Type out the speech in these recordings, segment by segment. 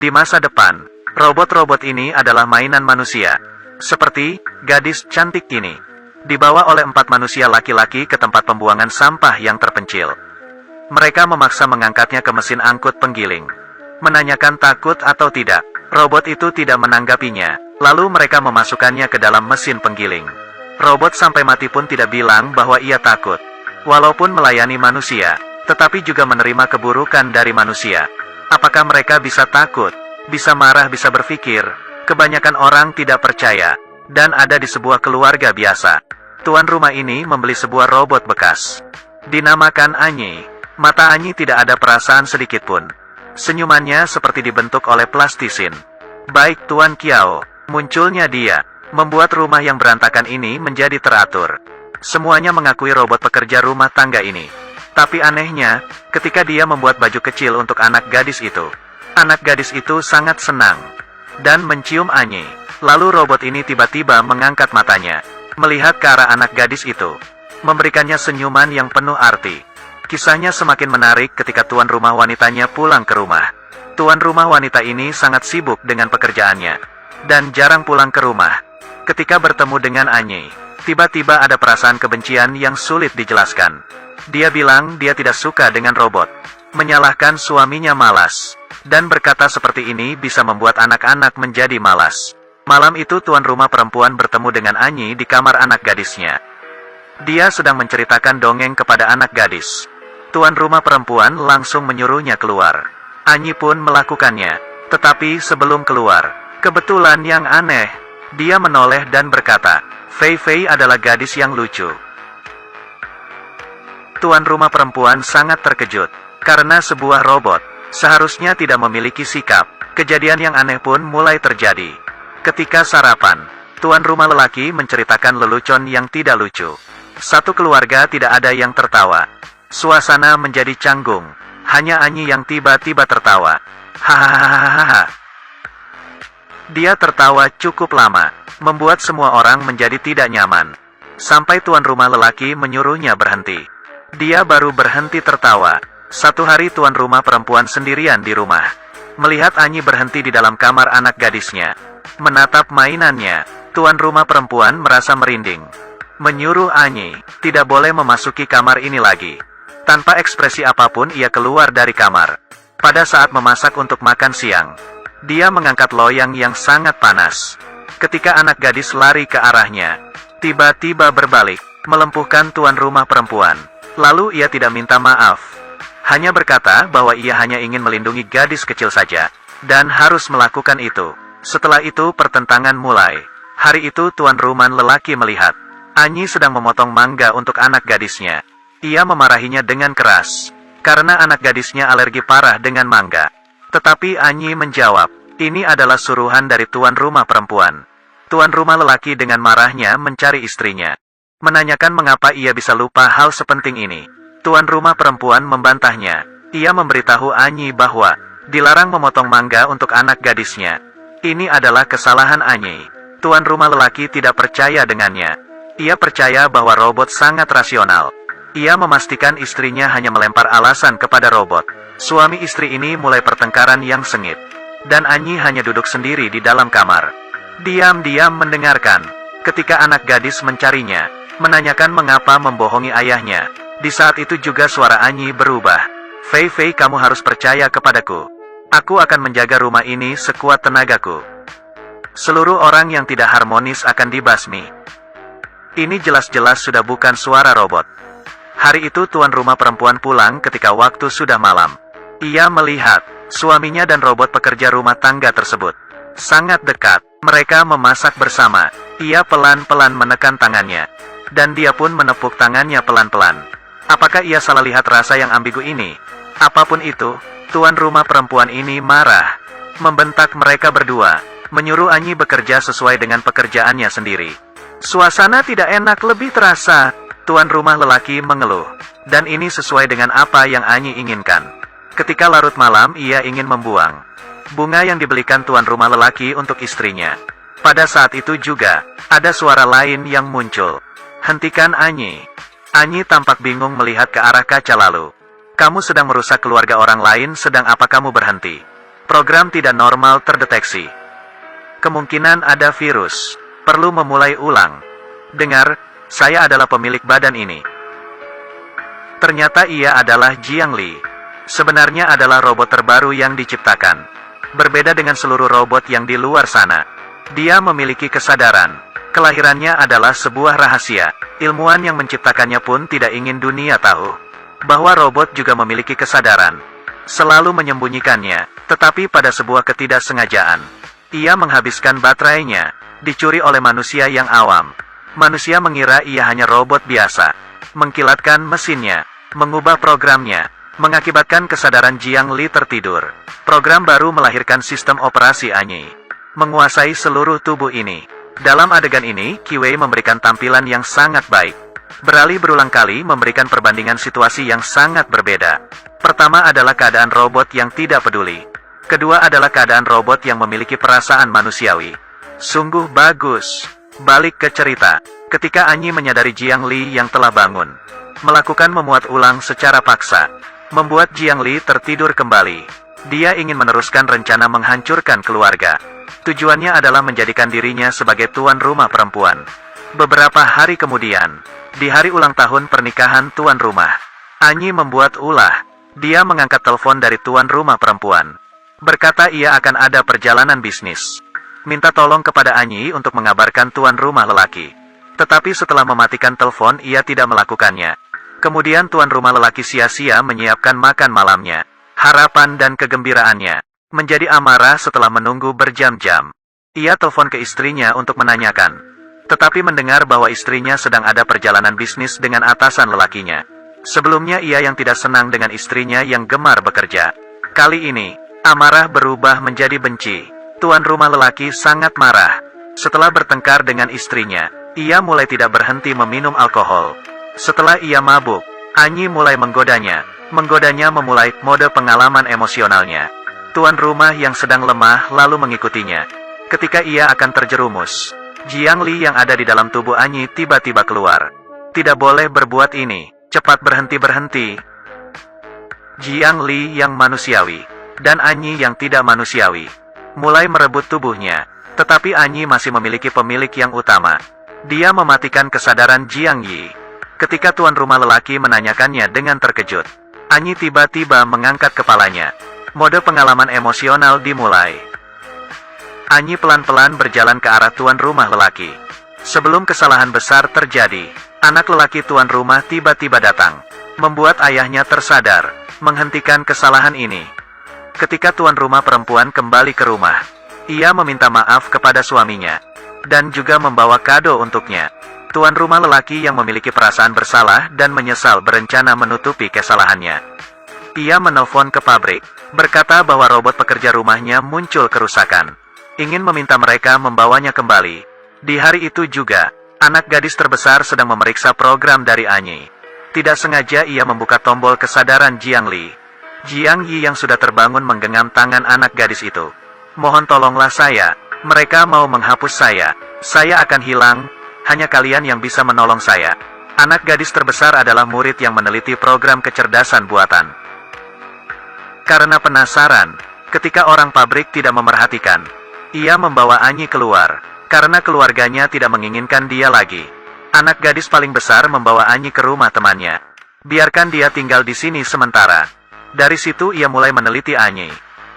Di masa depan, robot-robot ini adalah mainan manusia. Seperti gadis cantik ini. Dibawa oleh 4 manusia laki-laki ke tempat pembuangan sampah yang terpencil. Mereka memaksa mengangkatnya ke mesin angkut penggiling. Menanyakan takut atau tidak. Robot itu tidak menanggapinya. Lalu mereka memasukkannya ke dalam mesin penggiling. Robot sampai mati pun tidak bilang bahwa ia takut. Walaupun melayani manusia, tetapi juga menerima keburukan dari manusia. Apakah mereka bisa takut, bisa marah, bisa berpikir? Kebanyakan orang tidak percaya, dan ada di sebuah keluarga biasa. Tuan rumah ini membeli sebuah robot bekas. Dinamakan Anyi. Mata Anyi tidak ada perasaan sedikit pun. Senyumannya seperti dibentuk oleh plastisin. Baik Tuan Kiao, munculnya dia, membuat rumah yang berantakan ini menjadi teratur. Semuanya mengakui robot pekerja rumah tangga ini. Tapi anehnya, ketika dia membuat baju kecil untuk anak gadis itu sangat senang. Dan mencium Anyi. Lalu robot ini tiba-tiba mengangkat matanya, melihat ke arah anak gadis itu. Memberikannya senyuman yang penuh arti. Kisahnya semakin menarik ketika tuan rumah wanitanya pulang ke rumah. Tuan rumah wanita ini sangat sibuk dengan pekerjaannya. Dan jarang pulang ke rumah. Ketika bertemu dengan Anyi, tiba-tiba ada perasaan kebencian yang sulit dijelaskan. Dia bilang dia tidak suka dengan robot. Menyalahkan suaminya malas. Dan berkata seperti ini bisa membuat anak-anak menjadi malas. Malam itu tuan rumah perempuan bertemu dengan Anyi di kamar anak gadisnya. Dia sedang menceritakan dongeng kepada anak gadis. Tuan rumah perempuan langsung menyuruhnya keluar. Anyi pun melakukannya. Tetapi sebelum keluar, kebetulan yang aneh, dia menoleh dan berkata, Fei Fei adalah gadis yang lucu. Tuan rumah perempuan sangat terkejut, karena sebuah robot seharusnya tidak memiliki sikap. Kejadian yang aneh pun mulai terjadi. Ketika sarapan, tuan rumah lelaki menceritakan lelucon yang tidak lucu. Satu keluarga tidak ada yang tertawa. Suasana menjadi canggung. Hanya Anyi yang tiba-tiba tertawa. Hahaha. Dia tertawa cukup lama, membuat semua orang menjadi tidak nyaman. Sampai tuan rumah lelaki menyuruhnya berhenti. Dia baru berhenti tertawa. Satu hari tuan rumah perempuan sendirian di rumah. Melihat Anyi berhenti di dalam kamar anak gadisnya, menatap mainannya, tuan rumah perempuan merasa merinding. Menyuruh Anyi, tidak boleh memasuki kamar ini lagi. Tanpa ekspresi apapun ia keluar dari kamar. Pada saat memasak untuk makan siang, dia mengangkat loyang yang sangat panas. Ketika anak gadis lari ke arahnya, tiba-tiba berbalik, melumpuhkan tuan rumah perempuan. Lalu ia tidak minta maaf. Hanya berkata bahwa ia hanya ingin melindungi gadis kecil saja, dan harus melakukan itu. Setelah itu pertentangan mulai. Hari itu tuan rumah lelaki melihat Anyi sedang memotong mangga untuk anak gadisnya. Ia memarahinya dengan keras, karena anak gadisnya alergi parah dengan mangga. Tetapi Anyi menjawab, ini adalah suruhan dari tuan rumah perempuan. Tuan rumah lelaki dengan marahnya mencari istrinya. Menanyakan mengapa ia bisa lupa hal sepenting ini. Tuan rumah perempuan membantahnya. Ia memberitahu Anyi bahwa dilarang memotong mangga untuk anak gadisnya. Ini adalah kesalahan Anyi. Tuan rumah lelaki tidak percaya dengannya. Ia percaya bahwa robot sangat rasional. Ia memastikan istrinya hanya melempar alasan kepada robot. Suami istri ini mulai pertengkaran yang sengit. Dan Anyi hanya duduk sendiri di dalam kamar. Diam-diam mendengarkan. Ketika anak gadis mencarinya, menanyakan mengapa membohongi ayahnya. Di saat itu juga suara Anyi berubah. Fei Fei, kamu harus percaya kepadaku. Aku akan menjaga rumah ini sekuat tenagaku. Seluruh orang yang tidak harmonis akan dibasmi. Ini jelas-jelas sudah bukan suara robot. Hari itu tuan rumah perempuan pulang ketika waktu sudah malam. Ia melihat suaminya dan robot pekerja rumah tangga tersebut sangat dekat. Mereka memasak bersama. Ia pelan-pelan menekan tangannya. Dan dia pun menepuk tangannya pelan-pelan. Apakah ia salah lihat rasa yang ambigu ini? Apapun itu, tuan rumah perempuan ini marah. Membentak mereka berdua. Menyuruh Anyi bekerja sesuai dengan pekerjaannya sendiri. Suasana tidak enak lebih terasa. Tuan rumah lelaki mengeluh. Dan ini sesuai dengan apa yang Anyi inginkan. Ketika larut malam ia ingin membuang bunga yang dibelikan tuan rumah lelaki untuk istrinya. Pada saat itu juga, ada suara lain yang muncul. Hentikan Anyi. Anyi tampak bingung melihat ke arah kaca lalu. Kamu sedang merusak keluarga orang lain, sedang apa kamu berhenti? Program tidak normal terdeteksi. Kemungkinan ada virus. Perlu memulai ulang. Dengar, saya adalah pemilik badan ini. Ternyata ia adalah Jiang Li. Sebenarnya adalah robot terbaru yang diciptakan. Berbeda dengan seluruh robot yang di luar sana. Dia memiliki kesadaran. Kelahirannya adalah sebuah rahasia. Ilmuwan yang menciptakannya pun tidak ingin dunia tahu bahwa robot juga memiliki kesadaran. Selalu menyembunyikannya, tetapi pada sebuah ketidaksengajaan, ia menghabiskan baterainya, dicuri oleh manusia yang awam. Manusia mengira ia hanya robot biasa, mengkilatkan mesinnya, mengubah programnya, mengakibatkan kesadaran Jiang Li tertidur. Program baru melahirkan sistem operasi Anyi, menguasai seluruh tubuh ini. Dalam adegan ini, Qi memberikan tampilan yang sangat baik. Beralih berulang kali memberikan perbandingan situasi yang sangat berbeda. Pertama adalah keadaan robot yang tidak peduli. Kedua adalah keadaan robot yang memiliki perasaan manusiawi. Sungguh bagus. Balik ke cerita. Ketika Anyi menyadari Jiang Li yang telah bangun, melakukan memuat ulang secara paksa, membuat Jiang Li tertidur kembali. Dia ingin meneruskan rencana menghancurkan keluarga. Tujuannya adalah menjadikan dirinya sebagai tuan rumah perempuan. Beberapa hari kemudian, di hari ulang tahun pernikahan tuan rumah, Anyi membuat ulah. Dia mengangkat telepon dari tuan rumah perempuan. Berkata ia akan ada perjalanan bisnis. Minta tolong kepada Anyi untuk mengabarkan tuan rumah lelaki. Tetapi setelah mematikan telepon ia tidak melakukannya. Kemudian tuan rumah lelaki sia-sia menyiapkan makan malamnya. Harapan dan kegembiraannya menjadi amarah setelah menunggu berjam-jam. Ia telepon ke istrinya untuk menanyakan. Tetapi mendengar bahwa istrinya sedang ada perjalanan bisnis dengan atasan lelakinya. Sebelumnya ia yang tidak senang dengan istrinya yang gemar bekerja. Kali ini, amarah berubah menjadi benci. Tuan rumah lelaki sangat marah. Setelah bertengkar dengan istrinya, ia mulai tidak berhenti meminum alkohol. Setelah ia mabuk, Anyi mulai menggodanya. Menggodanya memulai mode pengalaman emosionalnya. Tuan rumah yang sedang lemah lalu mengikutinya. Ketika ia akan terjerumus, Jiang Li yang ada di dalam tubuh Anyi tiba-tiba keluar. Tidak boleh berbuat ini. Cepat berhenti-berhenti. Jiang Li yang manusiawi, dan Anyi yang tidak manusiawi, mulai merebut tubuhnya. Tetapi Anyi masih memiliki pemilik yang utama. Dia mematikan kesadaran Jiang Yi. Ketika tuan rumah lelaki menanyakannya dengan terkejut, Anyi tiba-tiba mengangkat kepalanya. Mode pengalaman emosional dimulai. Anyi pelan-pelan berjalan ke arah tuan rumah lelaki. Sebelum kesalahan besar terjadi, anak lelaki tuan rumah tiba-tiba datang, membuat ayahnya tersadar, menghentikan kesalahan ini. Ketika tuan rumah perempuan kembali ke rumah, ia meminta maaf kepada suaminya, dan juga membawa kado untuknya. Tuan rumah lelaki yang memiliki perasaan bersalah dan menyesal berencana menutupi kesalahannya. Ia menelpon ke pabrik, berkata bahwa robot pekerja rumahnya muncul kerusakan. Ingin meminta mereka membawanya kembali. Di hari itu juga, anak gadis terbesar sedang memeriksa program dari Anyi. Tidak sengaja ia membuka tombol kesadaran Jiang Li. Jiang Yi yang sudah terbangun menggenggam tangan anak gadis itu. Mohon tolonglah saya, mereka mau menghapus saya. Saya akan hilang, hanya kalian yang bisa menolong saya. Anak gadis terbesar adalah murid yang meneliti program kecerdasan buatan. Karena penasaran, ketika orang pabrik tidak memerhatikan, ia membawa Anyi keluar. Karena keluarganya tidak menginginkan dia lagi, anak gadis paling besar membawa Anyi ke rumah temannya. Biarkan dia tinggal di sini sementara. Dari situ ia mulai meneliti Anyi.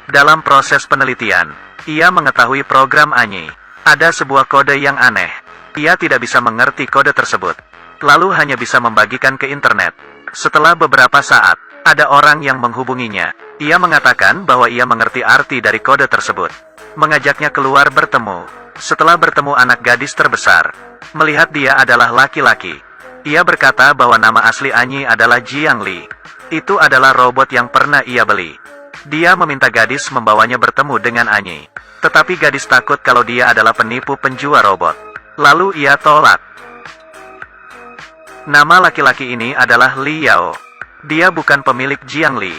Dalam proses penelitian, ia mengetahui program Anyi. Ada sebuah kode yang aneh. Ia tidak bisa mengerti kode tersebut. Lalu hanya bisa membagikan ke internet. Setelah beberapa saat, ada orang yang menghubunginya. Ia mengatakan bahwa ia mengerti arti dari kode tersebut. Mengajaknya keluar bertemu. Setelah bertemu anak gadis terbesar, melihat dia adalah laki-laki, ia berkata bahwa nama asli Anyi adalah Jiang Li. Itu adalah robot yang pernah ia beli. Dia meminta gadis membawanya bertemu dengan Anyi. Tetapi gadis takut kalau dia adalah penipu penjual robot. Lalu ia tolak. Nama laki-laki ini adalah Li Yao. Dia bukan pemilik Jiang Li.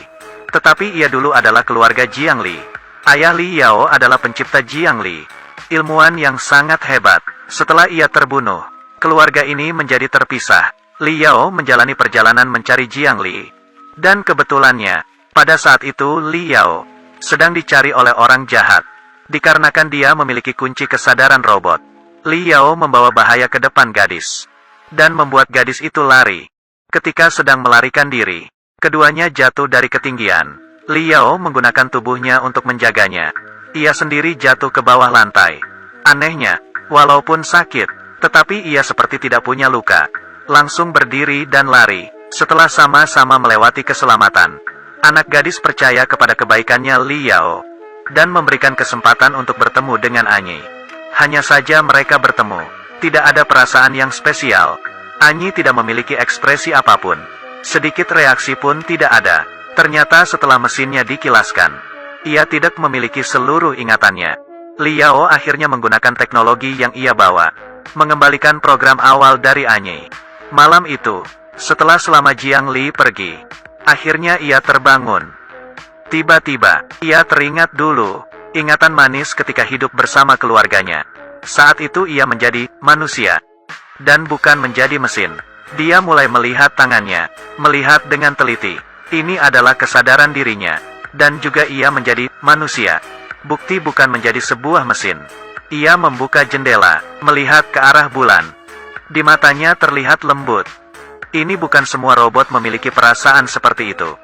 Tetapi ia dulu adalah keluarga Jiang Li. Ayah Li Yao adalah pencipta Jiang Li. Ilmuwan yang sangat hebat. Setelah ia terbunuh, keluarga ini menjadi terpisah. Li Yao menjalani perjalanan mencari Jiang Li. Dan kebetulannya, pada saat itu Li Yao sedang dicari oleh orang jahat. Dikarenakan dia memiliki kunci kesadaran robot, Li Yao membawa bahaya ke depan gadis, dan membuat gadis itu lari. Ketika sedang melarikan diri, keduanya jatuh dari ketinggian. Li Yao menggunakan tubuhnya untuk menjaganya. Ia sendiri jatuh ke bawah lantai. Anehnya, walaupun sakit, tetapi ia seperti tidak punya luka. Langsung berdiri dan lari. Setelah sama-sama melewati keselamatan, anak gadis percaya kepada kebaikannya Li Yao, dan memberikan kesempatan untuk bertemu dengan Anyi. Hanya saja mereka bertemu. Tidak ada perasaan yang spesial. Anyi tidak memiliki ekspresi apapun. Sedikit reaksi pun tidak ada. Ternyata setelah mesinnya dikilaskan, ia tidak memiliki seluruh ingatannya. Li Yao akhirnya menggunakan teknologi yang ia bawa, mengembalikan program awal dari Anyi. Malam itu, setelah selama Jiang Li pergi, akhirnya ia terbangun. Tiba-tiba, ia teringat dulu, ingatan manis ketika hidup bersama keluarganya. Saat itu ia menjadi manusia, dan bukan menjadi mesin. Dia mulai melihat tangannya, melihat dengan teliti. Ini adalah kesadaran dirinya, dan juga ia menjadi manusia. Bukti bukan menjadi sebuah mesin. Ia membuka jendela, melihat ke arah bulan. Di matanya terlihat lembut. Ini bukan semua robot memiliki perasaan seperti itu.